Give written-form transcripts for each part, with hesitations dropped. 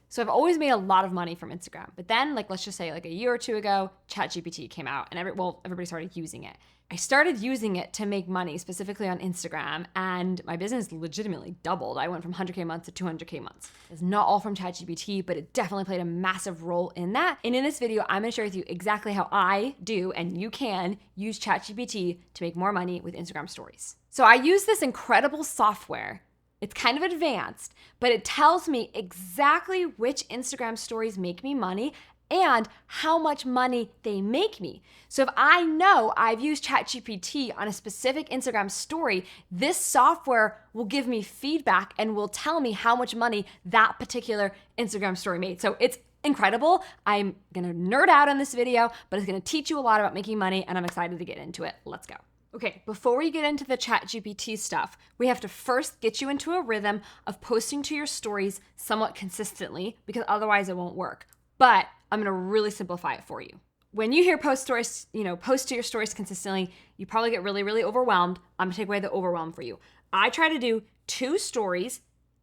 So I've always made a lot of money from Instagram. But then, like, let's just say like a year or two ago, ChatGPT came out and everybody started using it. I started using it to make money specifically on Instagram, and my business legitimately doubled. I went from 100K months to 200K months. It's not all from ChatGPT, but it definitely played a massive role in that. And in this video, I'm gonna share with you exactly how I do, and you can use ChatGPT to make more money with Instagram stories. So I use this incredible software. It's kind of advanced, but it tells me exactly which Instagram stories make me money and how much money they make me. So if I know I've used ChatGPT on a specific Instagram story, this software will give me feedback and will tell me how much money that particular Instagram story made. So it's incredible. I'm gonna nerd out on this video, but it's gonna teach you a lot about making money, and I'm excited to get into it. Let's go. Okay, before we get into the ChatGPT stuff, we have to first get you into a rhythm of posting to your stories somewhat consistently, because otherwise it won't work. But I'm gonna really simplify it for you. When you hear post to your stories consistently, you probably get really, really overwhelmed. I'm gonna take away the overwhelm for you. I try to do 2 stories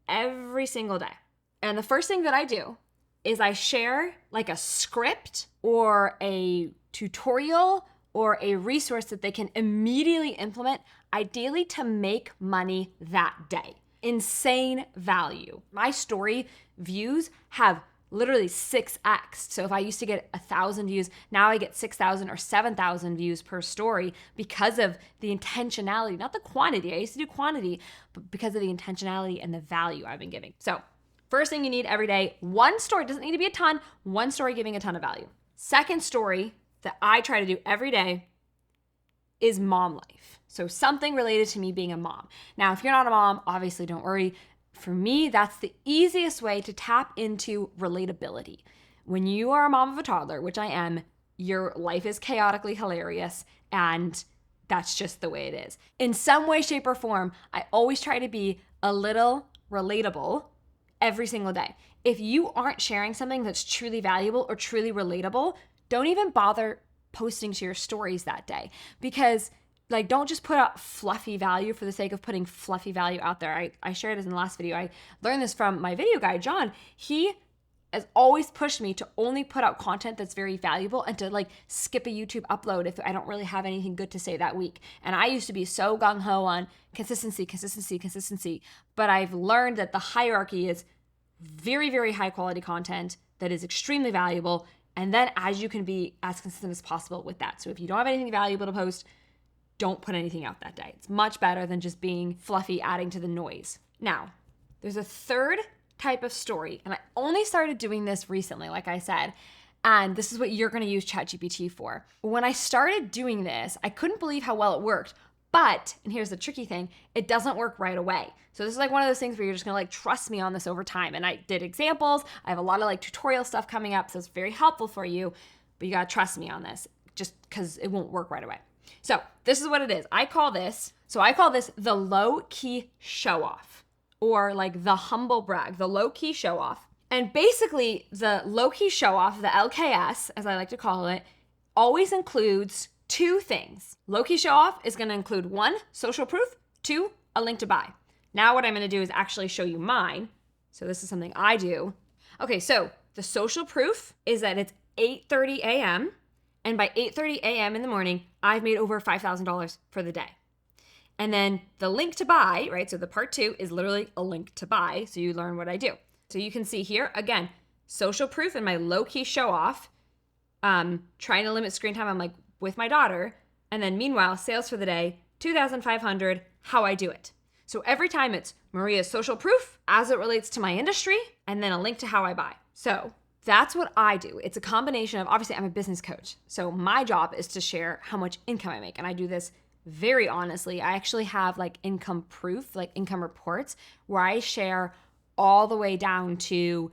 every single day. And the first thing that I do is I share like a script or a tutorial or a resource that they can immediately implement, ideally to make money that day. Insane value. My story views have literally 6x. So if I used to get 1,000 views, now I get 6,000 or 7,000 views per story because of the intentionality, not the quantity. I used to do quantity, but because of the intentionality and the value I've been giving. So first thing you need every day, 1 story, doesn't need to be a ton, 1 story giving a ton of value. Second story that I try to do every day is mom life. So something related to me being a mom. Now, if you're not a mom, obviously don't worry. For me, that's the easiest way to tap into relatability. When you are a mom of a toddler, which I am, your life is chaotically hilarious, and that's just the way it is. In some way, shape, or form, I always try to be a little relatable every single day. If you aren't sharing something that's truly valuable or truly relatable, don't even bother posting to your stories that day, because don't just put out fluffy value for the sake of putting fluffy value out there. I shared this in the last video. I learned this from my video guy, John. He has always pushed me to only put out content that's very valuable and to skip a YouTube upload if I don't really have anything good to say that week. And I used to be so gung-ho on consistency, but I've learned that the hierarchy is very, very high quality content that is extremely valuable. And then as you can be as consistent as possible with that. So if you don't have anything valuable to post, don't put anything out that day. It's much better than just being fluffy, adding to the noise. Now, there's a third type of story, and I only started doing this recently, like I said, and this is what you're gonna use ChatGPT for. When I started doing this, I couldn't believe how well it worked, but, and here's the tricky thing, it doesn't work right away. So this is one of those things where you're just gonna trust me on this over time. And I did examples. I have a lot of tutorial stuff coming up, so it's very helpful for you, but you gotta trust me on this just because it won't work right away. So this is what it is. I call this the low-key show-off, or the humble brag, the low-key show-off. And basically the low-key show-off, the LKS, as I like to call it, always includes 2 things. Low-key show-off is gonna include 1, social proof, 2, a link to buy. Now what I'm gonna do is actually show you mine. So this is something I do. Okay, so the social proof is that it's 8:30 a.m. And by 8:30 a.m. in the morning, I've made over $5,000 for the day. And then the link to buy, right? So the part 2 is literally a link to buy. So you learn what I do. So you can see here, again, social proof and my low-key show-off, trying to limit screen time. I'm with my daughter. And then meanwhile, sales for the day, 2,500, how I do it. So every time it's Maria's social proof as it relates to my industry, and then a link to how I buy. So that's what I do. It's a combination of, obviously I'm a business coach. So my job is to share how much income I make. And I do this very honestly. I actually have income proof, income reports, where I share all the way down to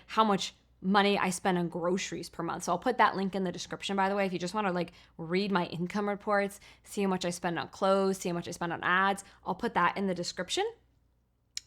how much money I spend on groceries per month. So I'll put that link in the description, by the way, if you just want to read my income reports, see how much I spend on clothes, see how much I spend on ads. I'll put that in the description.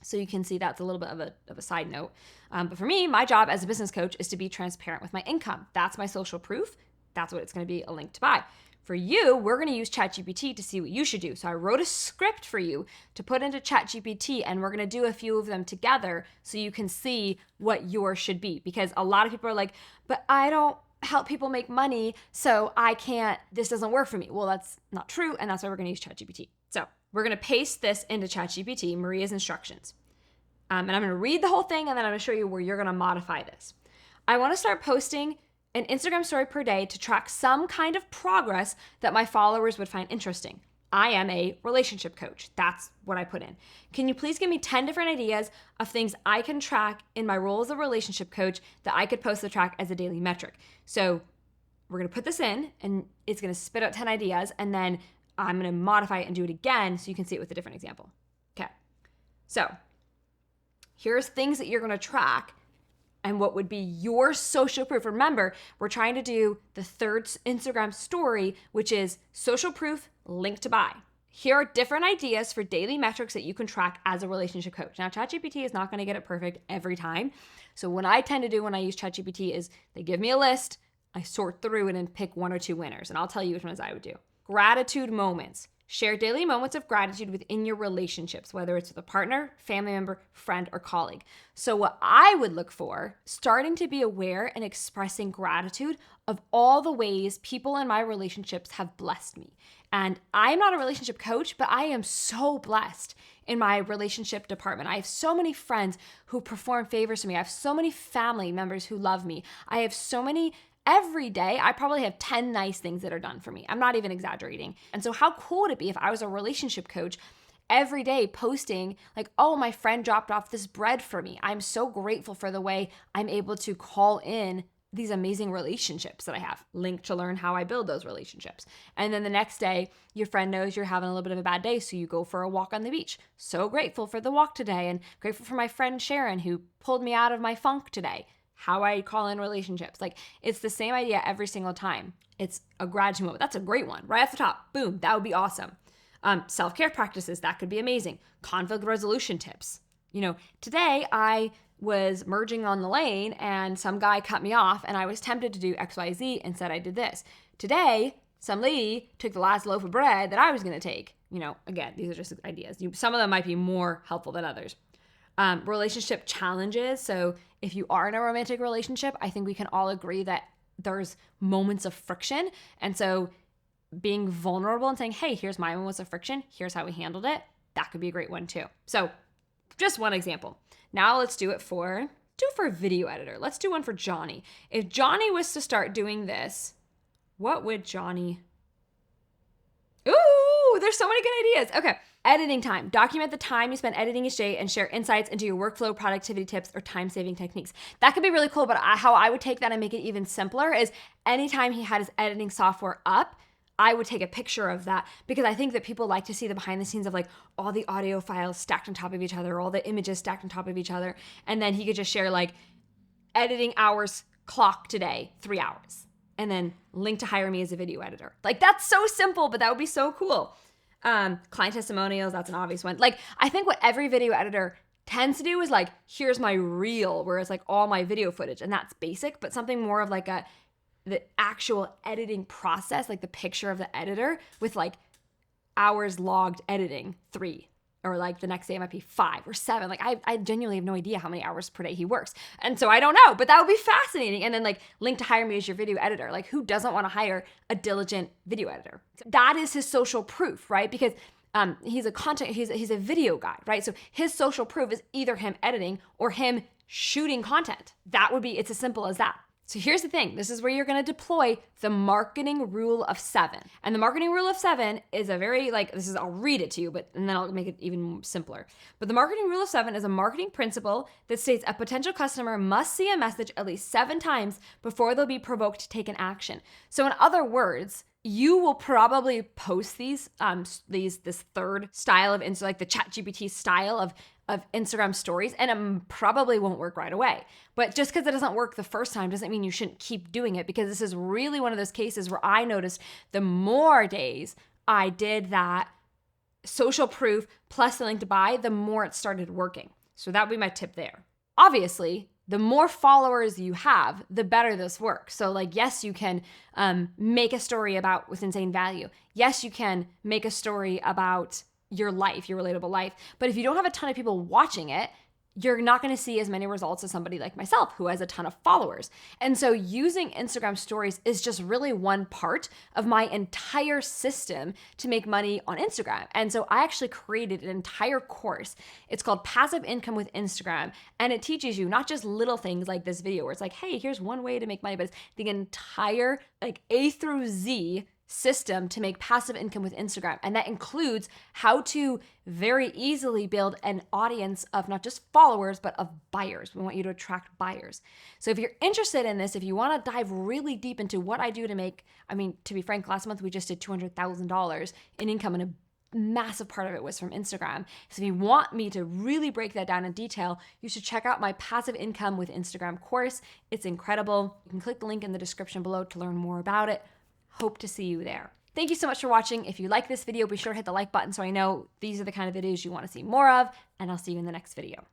So you can see that's a little bit of a side note. But for me, my job as a business coach is to be transparent with my income. That's my social proof. That's what it's going to be, a link to buy. For you, we're going to use ChatGPT to see what you should do. So I wrote a script for you to put into ChatGPT, and we're going to do a few of them together so you can see what yours should be. Because a lot of people are like, but I don't help people make money, so I can't, this doesn't work for me. Well, that's not true, and that's why we're going to use ChatGPT. So we're going to paste this into ChatGPT, Maria's instructions. And I'm going to read the whole thing, and then I'm going to show you where you're going to modify this. I want to start posting an Instagram story per day to track some kind of progress that my followers would find interesting. I am a relationship coach. That's what I put in. Can you please give me 10 different ideas of things I can track in my role as a relationship coach that I could post to track as a daily metric? So we're going to put this in, and it's going to spit out 10 ideas, and then I'm going to modify it and do it again so you can see it with a different example. Okay. So here's things that you're going to track and what would be your social proof. Remember, we're trying to do the third Instagram story, which is social proof, link to buy. Here are different ideas for daily metrics that you can track as a relationship coach. Now, ChatGPT is not going to get it perfect every time. So what I tend to do when I use ChatGPT is they give me a list, I sort through it and pick 1 or 2 winners, and I'll tell you which ones I would do. Gratitude moments. Share daily moments of gratitude within your relationships, whether it's with a partner, family member, friend, or colleague. So what I would look for, starting to be aware and expressing gratitude of all the ways people in my relationships have blessed me. And I'm not a relationship coach, but I am so blessed in my relationship department. I have so many friends who perform favors for me. I have so many family members who love me. I have so many. Every day, I probably have 10 nice things that are done for me. I'm not even exaggerating. And so how cool would it be if I was a relationship coach every day posting like, oh, my friend dropped off this bread for me. I'm so grateful for the way I'm able to call in these amazing relationships that I have. Link to learn how I build those relationships. And then the next day, your friend knows you're having a little bit of a bad day, so you go for a walk on the beach. So grateful for the walk today, and grateful for my friend Sharon who pulled me out of my funk today. How I call in relationships. Like, it's the same idea every single time. It's a gratitude moment. That's a great one. Right off the top. Boom. That would be awesome. Self-care practices. That could be amazing. Conflict resolution tips. Today I was merging on the lane and some guy cut me off and I was tempted to do XYZ and said I did this. Today, some lady took the last loaf of bread that I was going to take. Again, these are just ideas. Some of them might be more helpful than others. Relationship challenges. So if you are in a romantic relationship, I think we can all agree that there's moments of friction. And so being vulnerable and saying, hey, here's my moments of friction. Here's how we handled it. That could be a great one too. So just one example. Now let's do it for a video editor. Let's do one for Johnny. If Johnny was to start doing this, what would Johnny... Ooh, there's so many good ideas. Okay. Editing time. Document the time you spend editing each day and share insights into your workflow, productivity tips, or time-saving techniques. That could be really cool, but how I would take that and make it even simpler is anytime he had his editing software up, I would take a picture of that because I think that people like to see the behind the scenes of like all the audio files stacked on top of each other, all the images stacked on top of each other. And then he could just share like editing hours clock today, 3 hours. And then link to hire me as a video editor. Like that's so simple, but that would be so cool. Client testimonials, that's an obvious one. Like, I think what every video editor tends to do is like, here's my reel, whereas like all my video footage, and that's basic, but something more of like the actual editing process, like the picture of the editor with like hours logged editing 3, or like the next day it might be 5 or 7. Like I genuinely have no idea how many hours per day he works. And so I don't know, but that would be fascinating. And then like link to hire me as your video editor. Like who doesn't want to hire a diligent video editor? That is his social proof, right? Because he's a video guy, right? So his social proof is either him editing or him shooting content. It's as simple as that. So here's the thing. This is where you're going to deploy the marketing rule of 7. And the marketing rule of 7 is I'll read it to you, and then I'll make it even simpler. But the marketing rule of 7 is a marketing principle that states a potential customer must see a message at least 7 times before they'll be provoked to take an action. So in other words, you will probably post this third style of like the ChatGPT style of Instagram stories, and it probably won't work right away. But just because it doesn't work the first time doesn't mean you shouldn't keep doing it, because this is really one of those cases where I noticed the more days I did that social proof plus the link to buy, the more it started working. So that would be my tip there. Obviously, the more followers you have, the better this works. So like, yes, you can make a story about with insane value. Yes, you can make a story about your life, your relatable life. But if you don't have a ton of people watching it, you're not going to see as many results as somebody like myself who has a ton of followers. And so using Instagram stories is just really one part of my entire system to make money on Instagram. And so I actually created an entire course. It's called Passive Income with Instagram. And it teaches you not just little things like this video where it's like, hey, here's one way to make money, but it's the entire like A through Z system to make passive income with Instagram. And that includes how to very easily build an audience of not just followers, but of buyers. We want you to attract buyers. So if you're interested in this, if you want to dive really deep into what I do to make, I mean, to be frank, last month we just did $200,000 in income, and a massive part of it was from Instagram. So if you want me to really break that down in detail, you should check out my Passive Income with Instagram course. It's incredible. You can click the link in the description below to learn more about it. Hope to see you there. Thank you so much for watching. If you like this video, be sure to hit the like button so I know these are the kind of videos you want to see more of, and I'll see you in the next video.